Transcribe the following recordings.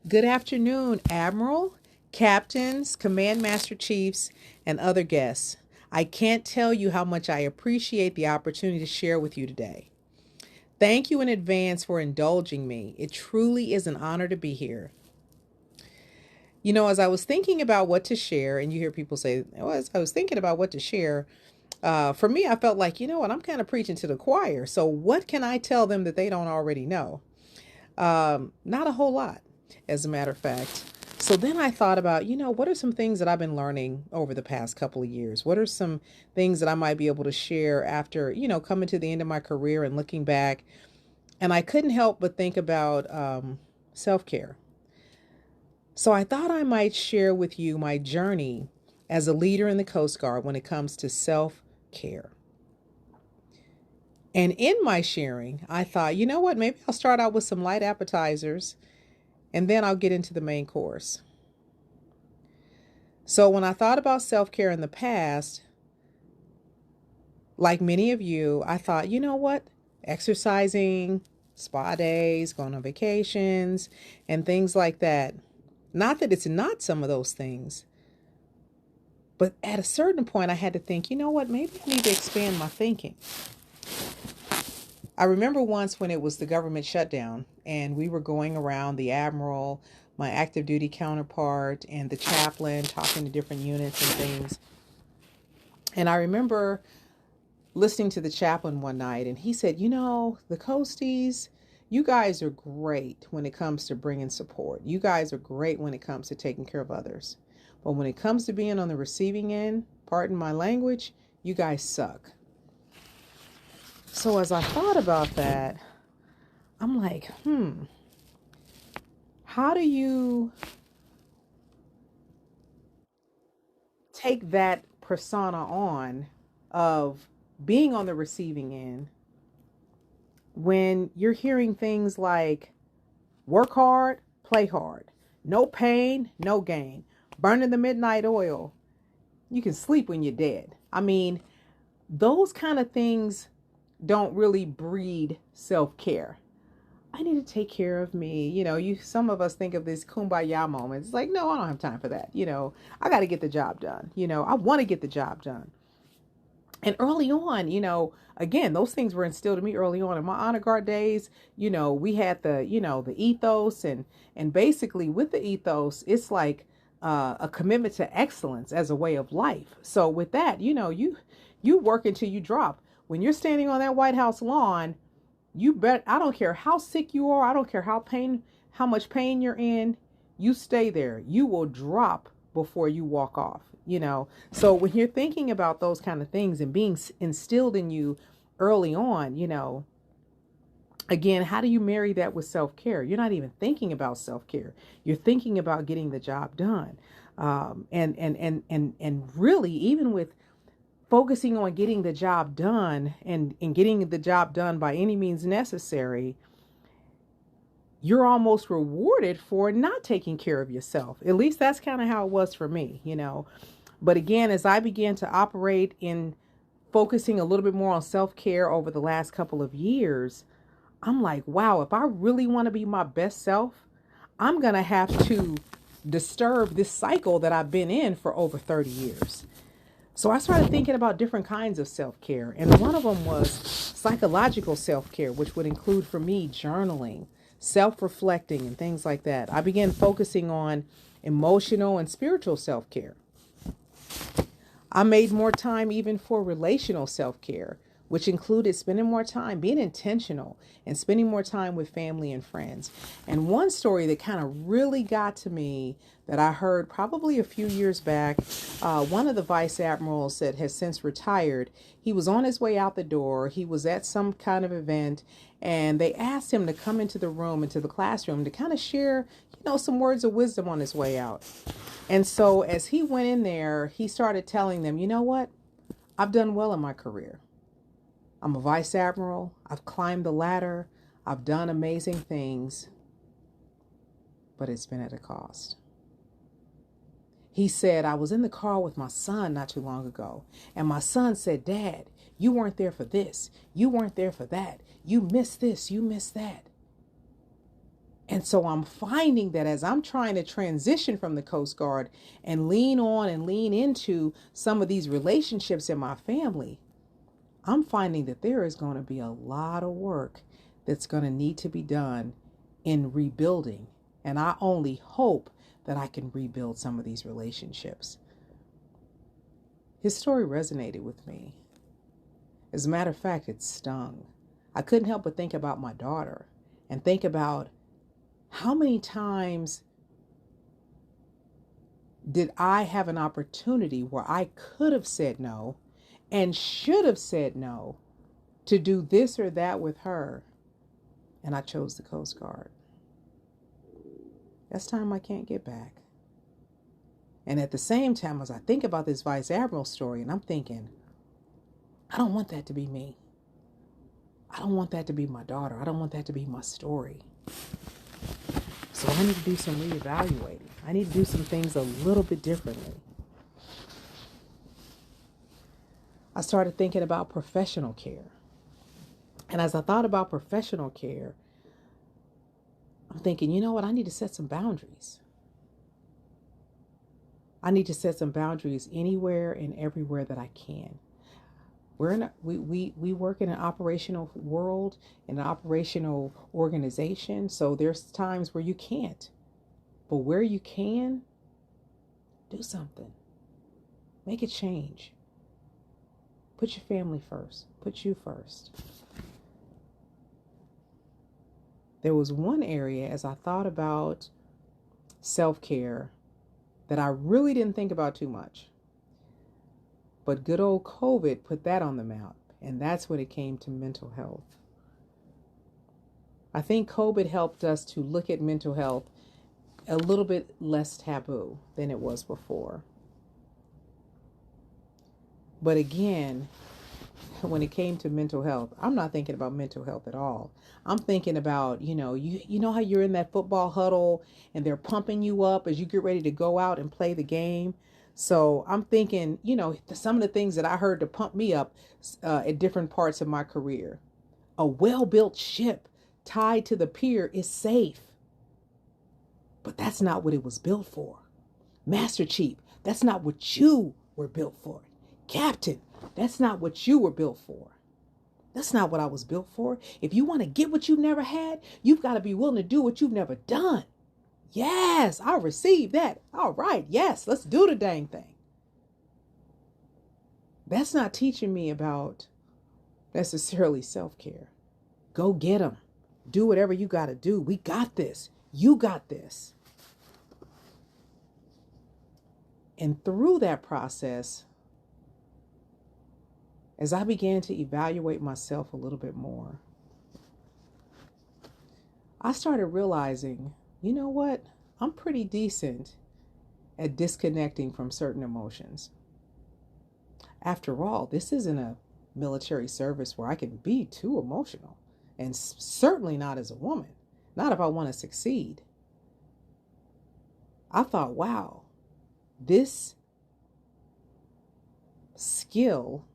Good afternoon, Admiral, captains, command master chiefs, and other guests. I can't tell you how much I appreciate the opportunity to share with you today. Thank you in advance for indulging me. It truly is an honor to be here. As I was thinking about what to share, and you hear people say, oh, as I was thinking about what to share, for me, I felt like, I'm kind of preaching to the choir. So, what can I tell them that they don't already know? Not a whole lot, as a matter of fact. So then I thought about, what are some things that I've been learning over the past couple of years? What are some things that I might be able to share after, coming to the end of my career and looking back? And I couldn't help but think about self care. So I thought I might share with you my journey as a leader in the Coast Guard when it comes to self care. And in my sharing, I thought, you know what, maybe I'll start out with some light appetizers and then I'll get into the main course. So when I thought about self-care in the past, like many of you, I thought, you know what? Exercising, spa days, going on vacations, and things like that. Not that it's not some of those things, but at a certain point, I had to think, you know what? Maybe I need to expand my thinking. I remember once when it was the government shutdown and we were going around, the admiral, my active duty counterpart, and the chaplain talking to different units and things. And I remember listening to the chaplain one night, and he said, the Coasties, you guys are great when it comes to bringing support. You guys are great when it comes to taking care of others. But when it comes to being on the receiving end, pardon my language, you guys suck. So as I thought about that, I'm like, how do you take that persona on of being on the receiving end when you're hearing things like work hard, play hard, no pain, no gain, burning the midnight oil, you can sleep when you're dead? I mean, those kind of things don't really breed self-care. I need to take care of me. Some of us think of these kumbaya moments. It's like, no, I don't have time for that. I got to get the job done. I want to get the job done. And early on, again, those things were instilled in me early on in my honor guard days. We had the ethos, and basically with the ethos, it's like a commitment to excellence as a way of life. So with that, you work until you drop. When you're standing on that White House lawn, you bet, I don't care how sick you are, I don't care how much pain you're in, you stay there. You will drop before you walk off. So when you're thinking about those kind of things and being instilled in you early on, again, how do you marry that with self-care? You're not even thinking about self-care. You're thinking about getting the job done. And really, even with focusing on getting the job done and getting the job done by any means necessary, you're almost rewarded for not taking care of yourself. At least that's kind of how it was for me, But again, as I began to operate in focusing a little bit more on self-care over the last couple of years, I'm like, wow, if I really want to be my best self, I'm going to have to disturb this cycle that I've been in for over 30 years. So I started thinking about different kinds of self-care. And one of them was psychological self-care, which would include for me journaling, self-reflecting, and things like that. I began focusing on emotional and spiritual self-care. I made more time even for relational self-care, which included spending more time, being intentional, and spending more time with family and friends. And one story that kind of really got to me that I heard probably a few years back, one of the vice admirals that has since retired, he was on his way out the door. He was at some kind of event, and they asked him to come into the room, into the classroom, to kind of share, some words of wisdom on his way out. And so as he went in there, he started telling them, you know what? I've done well in my career. I'm a vice admiral. I've climbed the ladder. I've done amazing things, but it's been at a cost. He said, I was in the car with my son not too long ago, and my son said, Dad, you weren't there for this. You weren't there for that. You missed this. You missed that. And so I'm finding that as I'm trying to transition from the Coast Guard and lean on and lean into some of these relationships in my family, I'm finding that there is going to be a lot of work that's going to need to be done in rebuilding. And I only hope that I can rebuild some of these relationships. His story resonated with me. As a matter of fact, it stung. I couldn't help but think about my daughter and think about how many times did I have an opportunity where I could have said no and should have said no to do this or that with her, and I chose the Coast Guard. That's time I can't get back. And at the same time, as I think about this Vice Admiral story, and I'm thinking, I don't want that to be me. I don't want that to be my daughter. I don't want that to be my story. So I need to do some reevaluating. I need to do some things a little bit differently. I started thinking about professional care. And as I thought about professional care, I'm thinking, you know what? I need to set some boundaries. I need to set some boundaries anywhere and everywhere that I can. We work in an operational world, in an operational organization. So there's times where you can't. But where you can, do something. Make a change. Put your family first. Put you first. There was one area as I thought about self-care that I really didn't think about too much. But good old COVID put that on the map, and that's when it came to mental health. I think COVID helped us to look at mental health a little bit less taboo than it was before. But again, when it came to mental health, I'm not thinking about mental health at all. I'm thinking about, you know how you're in that football huddle and they're pumping you up as you get ready to go out and play the game. So I'm thinking, some of the things that I heard to pump me up at different parts of my career. A well-built ship tied to the pier is safe. But that's not what it was built for. Master Chief, that's not what you were built for. Captain, that's not what you were built for. That's not what I was built for. If you want to get what you've never had, you've got to be willing to do what you've never done. Yes, I received that. All right, yes, let's do the dang thing. That's not teaching me about necessarily self-care. Go get them. Do whatever you got to do. We got this. You got this. And through that process, as I began to evaluate myself a little bit more, I started realizing, you know what? I'm pretty decent at disconnecting from certain emotions. After all, this isn't a military service where I can be too emotional, and certainly not as a woman, not if I want to succeed. I thought, wow, this skill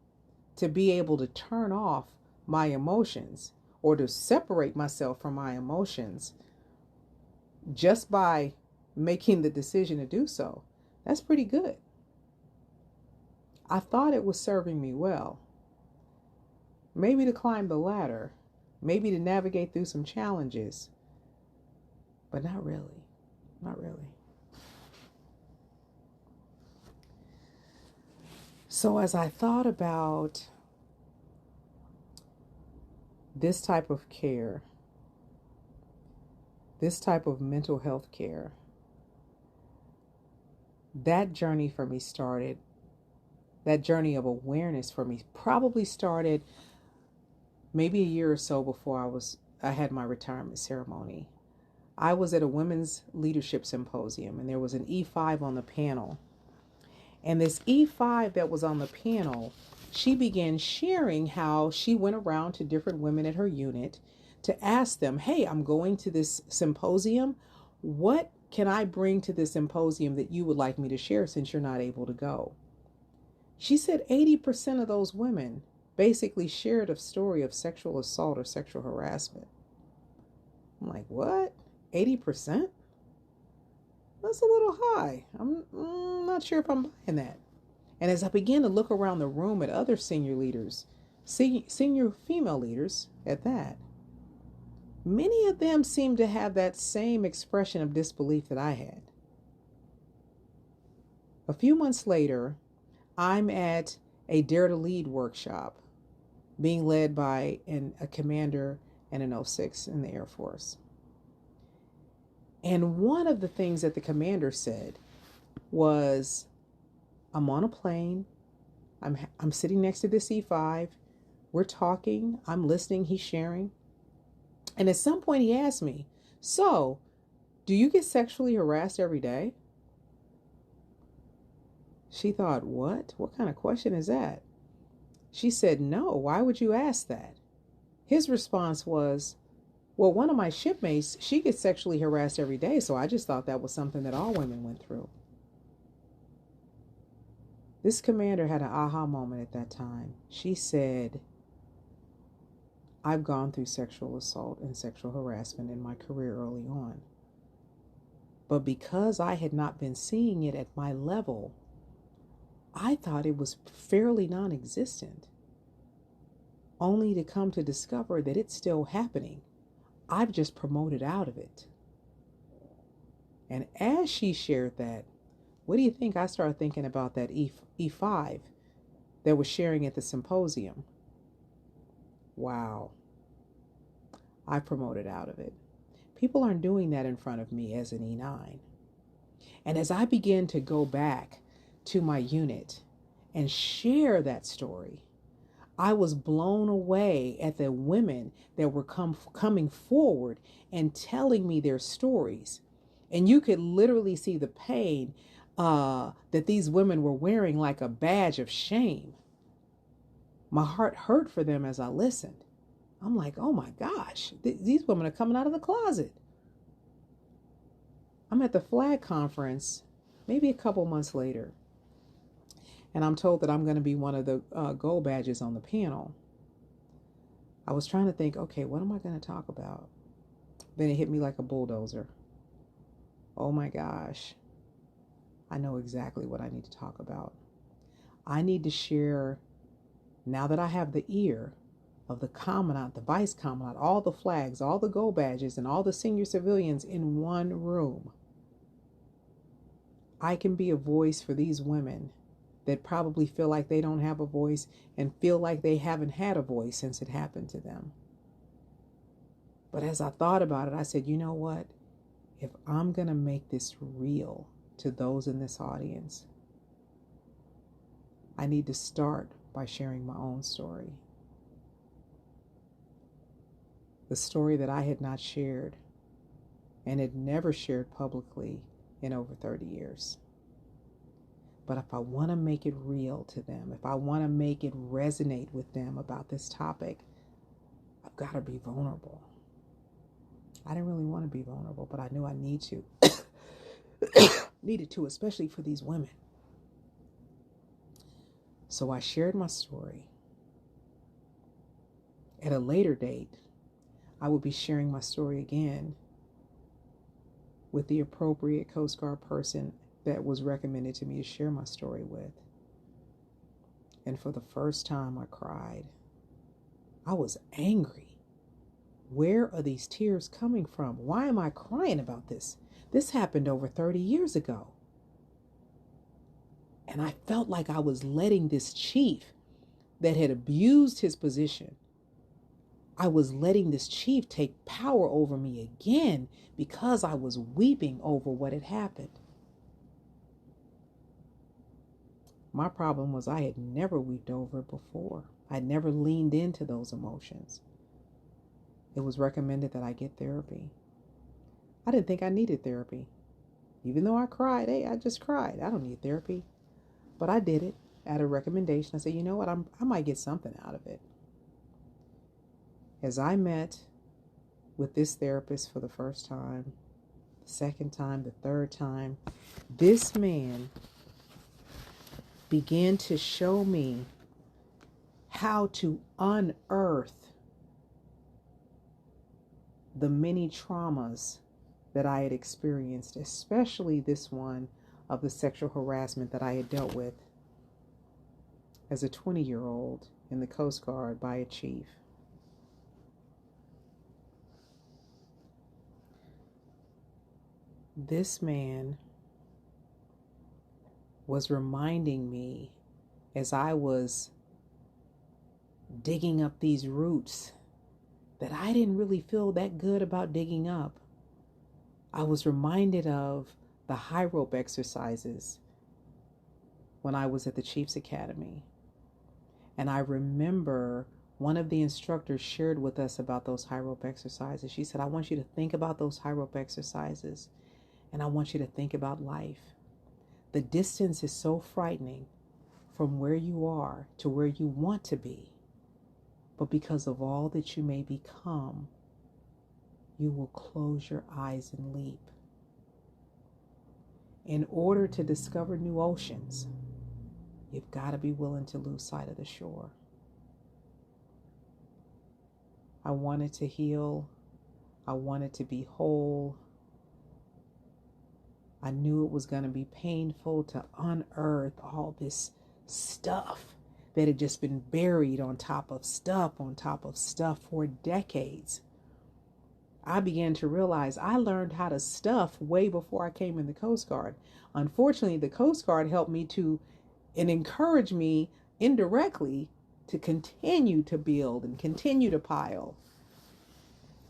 to be able to turn off my emotions or to separate myself from my emotions just by making the decision to do so, that's pretty good. I thought it was serving me well. Maybe to climb the ladder, maybe to navigate through some challenges, but not really, not really. So as I thought about this type of care, this type of mental health care, that journey for me started, that journey of awareness for me probably started maybe a year or so before I had my retirement ceremony. I was at a women's leadership symposium and there was an E5 on the panel. And this E5 that was on the panel, she began sharing how she went around to different women at her unit to ask them, hey, I'm going to this symposium. What can I bring to this symposium that you would like me to share since you're not able to go? She said 80% of those women basically shared a story of sexual assault or sexual harassment. I'm like, what? 80%? That's a little high. I'm not sure if I'm buying that. And as I began to look around the room at other senior leaders, senior female leaders at that, many of them seemed to have that same expression of disbelief that I had. A few months later, I'm at a Dare to Lead workshop being led by a commander and an 06 in the Air Force. And one of the things that the commander said was, I'm on a plane. I'm sitting next to this E5. We're talking. I'm listening. He's sharing. And at some point he asked me, so, do you get sexually harassed every day? She thought, what? What kind of question is that? She said, no. Why would you ask that? His response was, well, one of my shipmates, she gets sexually harassed every day, so I just thought that was something that all women went through. This commander had an aha moment at that time. She said, I've gone through sexual assault and sexual harassment in my career early on. But because I had not been seeing it at my level, I thought it was fairly non-existent, only to come to discover that it's still happening. I've just promoted out of it. And as she shared that, what do you think I started thinking about that E5 that was sharing at the symposium? Wow. I promoted out of it. People aren't doing that in front of me as an E9. And as I began to go back to my unit and share that story, I was blown away at the women that were coming forward and telling me their stories. And you could literally see the pain that these women were wearing like a badge of shame. My heart hurt for them as I listened. I'm like, oh my gosh, these women are coming out of the closet. I'm at the flag conference maybe a couple months later, and I'm told that I'm going to be one of the gold badges on the panel. I was trying to think, okay, what am I going to talk about? Then it hit me like a bulldozer. Oh my gosh. I know exactly what I need to talk about. I need to share, now that I have the ear of the commandant, the vice commandant, all the flags, all the gold badges, and all the senior civilians in one room, I can be a voice for these women that probably feel like they don't have a voice and feel like they haven't had a voice since it happened to them. But as I thought about it, I said, you know what? If I'm going to make this real to those in this audience, I need to start by sharing my own story. The story that I had not shared and had never shared publicly in over 30 years. But if I want to make it real to them, if I want to make it resonate with them about this topic, I've got to be vulnerable. I didn't really want to be vulnerable, but I knew I needed to, especially for these women. So I shared my story. At a later date, I will be sharing my story again with the appropriate Coast Guard person that was recommended to me to share my story with. And for the first time, I cried. I was angry. Where are these tears coming from? Why am I crying about this? This happened over 30 years ago. And I felt like I was letting this chief that had abused his position, I was letting this chief take power over me again because I was weeping over what had happened. My problem was I had never wept over it before. I'd never leaned into those emotions. It was recommended that I get therapy. I didn't think I needed therapy. Even though I cried, hey, I just cried. I don't need therapy. But I did it at a recommendation. I said, you know what, I might get something out of it. As I met with this therapist for the first time, the second time, the third time, this man began to show me how to unearth the many traumas that I had experienced, especially this one of the sexual harassment that I had dealt with as a 20-year-old in the Coast Guard by a chief. This man was reminding me as I was digging up these roots that I didn't really feel that good about digging up. I was reminded of the high rope exercises when I was at the Chiefs Academy. And I remember one of the instructors shared with us about those high rope exercises. She said, I want you to think about those high rope exercises, and I want you to think about life. The distance is so frightening from where you are to where you want to be. But because of all that you may become, you will close your eyes and leap. In order to discover new oceans, you've got to be willing to lose sight of the shore. I wanted to heal. I wanted to be whole. I knew it was going to be painful to unearth all this stuff that had just been buried on top of stuff for decades. I began to realize I learned how to stuff way before I came in the Coast Guard. Unfortunately, the Coast Guard helped me to and encouraged me indirectly to continue to build and continue to pile.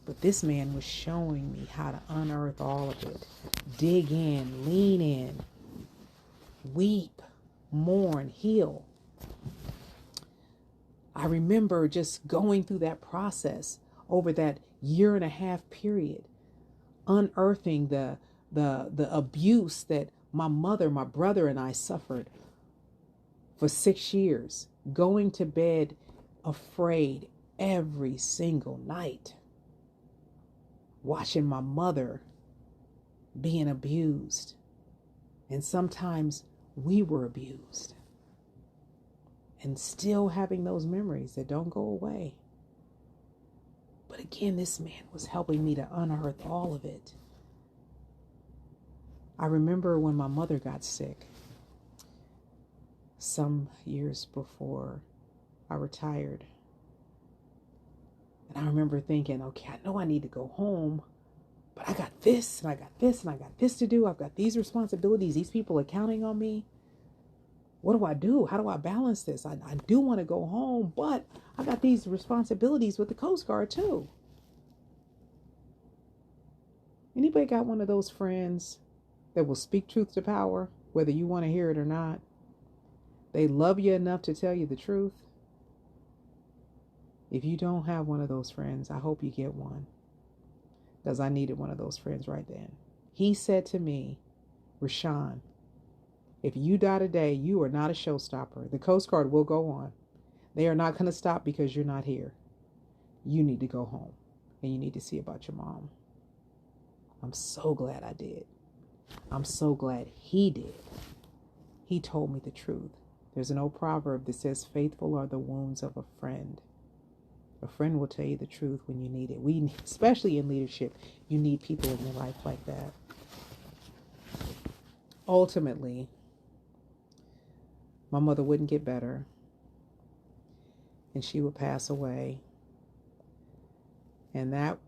But this man was showing me how to unearth all of it. Dig in, lean in, weep, mourn, heal. I remember just going through that process over that 1.5 year period, unearthing the abuse that my mother, my brother, and I suffered for 6 years, going to bed afraid every single night, watching my mother being abused, and sometimes we were abused, and still having those memories that don't go away. But again, this man was helping me to unearth all of it. I remember when my mother got sick some years before I retired. And I remember thinking, okay, I know I need to go home, but I got this and I got this and I got this to do. I've got these responsibilities. These people are counting on me. What do I do? How do I balance this? I do want to go home, but I got these responsibilities with the Coast Guard too. Anybody got one of those friends that will speak truth to power, whether you want to hear it or not? They love you enough to tell you the truth. If you don't have one of those friends, I hope you get one, because I needed one of those friends right then. He said to me, Rashawn, if you die today, you are not a showstopper. The Coast Guard will go on. They are not going to stop because you're not here. You need to go home, and you need to see about your mom. I'm so glad I did. I'm so glad he did. He told me the truth. There's an old proverb that says, faithful are the wounds of a friend. A friend will tell you the truth when you need it. Especially in leadership, you need people in your life like that. Ultimately, my mother wouldn't get better, and she would pass away. And that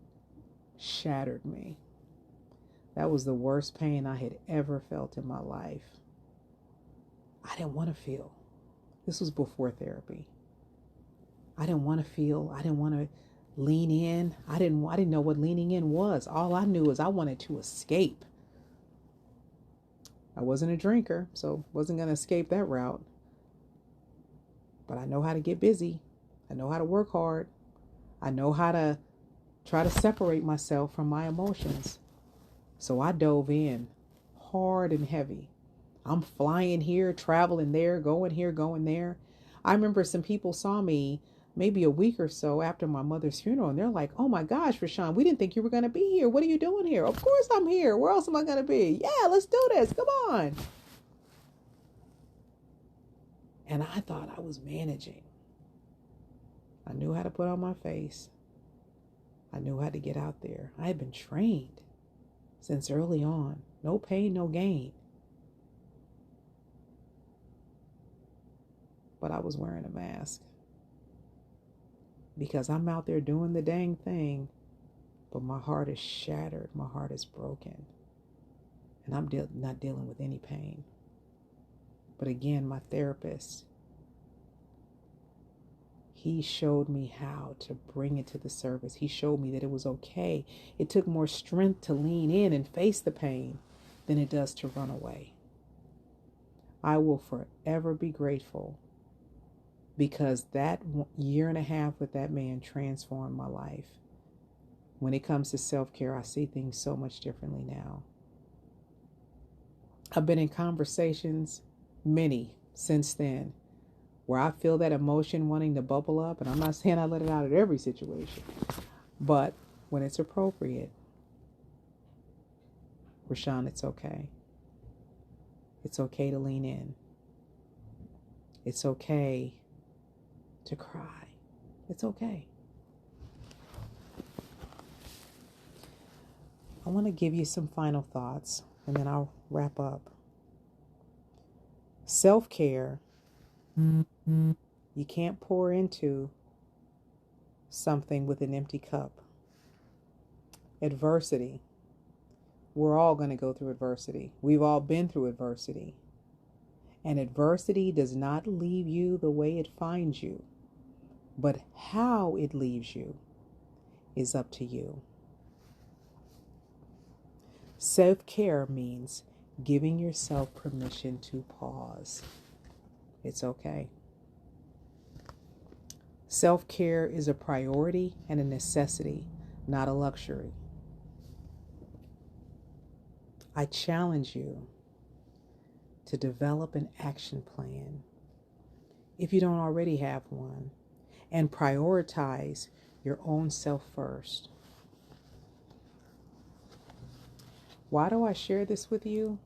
shattered me. That was the worst pain I had ever felt in my life. I didn't want to feel. This was before therapy. I didn't want to feel. I didn't want to lean in. I didn't know what leaning in was. All I knew was I wanted to escape. I wasn't a drinker, so wasn't going to escape that route. But I know how to get busy. I know how to work hard. I know how to try to separate myself from my emotions. So I dove in hard and heavy. I'm flying here, traveling there, going here, going there. I remember some people saw me maybe a week or so after my mother's funeral, and they're like, oh my gosh, Rashawn, we didn't think you were going to be here. What are you doing here? Of course I'm here. Where else am I going to be? Yeah, let's do this. Come on. And I thought I was managing. I knew how to put on my face. I knew how to get out there. I had been trained. since early on. No pain, no gain. But I was wearing a mask because I'm out there doing the dang thing, but my heart is shattered. My heart is broken. And I'm not dealing with any pain. But again, my therapist, he showed me how to bring it to the surface. He showed me that it was okay. It took more strength to lean in and face the pain than it does to run away. I will forever be grateful because that year and a half with that man transformed my life. When it comes to self-care, I see things so much differently now. I've been in conversations, many since then, where I feel that emotion wanting to bubble up, and I'm not saying I let it out at every situation, but when it's appropriate, Rashawn, it's okay. It's okay to lean in. It's okay to cry. It's okay. I want to give you some final thoughts, and then I'll wrap up. Self-care, you can't pour into something with an empty cup. Adversity, we're all going to go through adversity. We've all been through adversity. And adversity does not leave you the way it finds you, but how it leaves you is up to you. Self-care means giving yourself permission to pause. It's okay. Self-care is a priority and a necessity, not a luxury. I challenge you to develop an action plan, if you don't already have one, and prioritize your own self first. Why do I share this with you?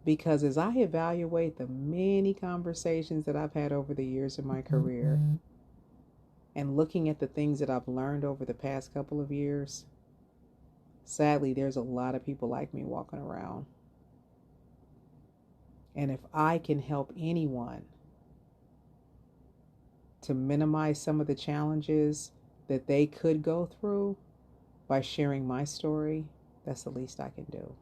Because as I evaluate the many conversations that I've had over the years of my career, and looking at the things that I've learned over the past couple of years, sadly, there's a lot of people like me walking around. And if I can help anyone to minimize some of the challenges that they could go through by sharing my story, that's the least I can do.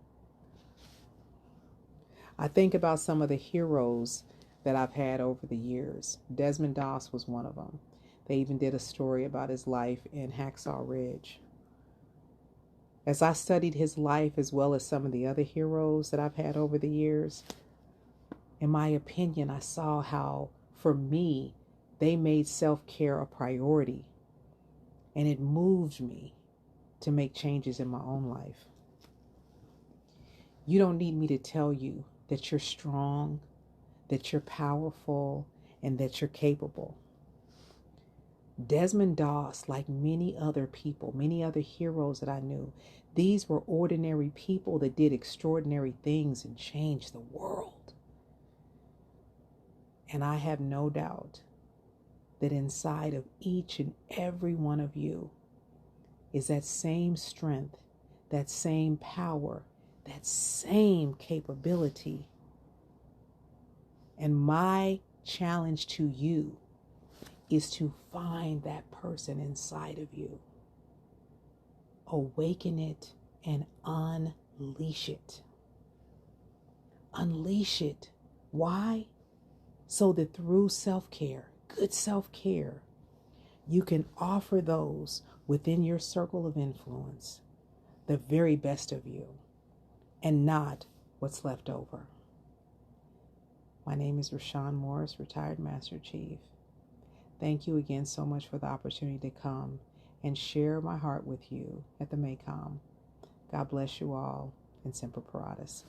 I think about some of the heroes that I've had over the years. Desmond Doss was one of them. They even did a story about his life in Hacksaw Ridge. As I studied his life as well as some of the other heroes that I've had over the years, in my opinion, I saw how, for me, they made self-care a priority. And it moved me to make changes in my own life. You don't need me to tell you that you're strong, that you're powerful, and that you're capable. Desmond Doss, like many other people, many other heroes that I knew, these were ordinary people that did extraordinary things and changed the world. And I have no doubt that inside of each and every one of you is that same strength, that same power, that same capability. And my challenge to you is to find that person inside of you, awaken it, and unleash it. Unleash it. Why? So that through self-care, good self-care, you can offer those within your circle of influence the very best of you and not what's left over. My name is Rashawn Morris, retired Master Chief. Thank you again so much for the opportunity to come and share my heart with you at the MACOM. God bless you all, and Semper Paratus.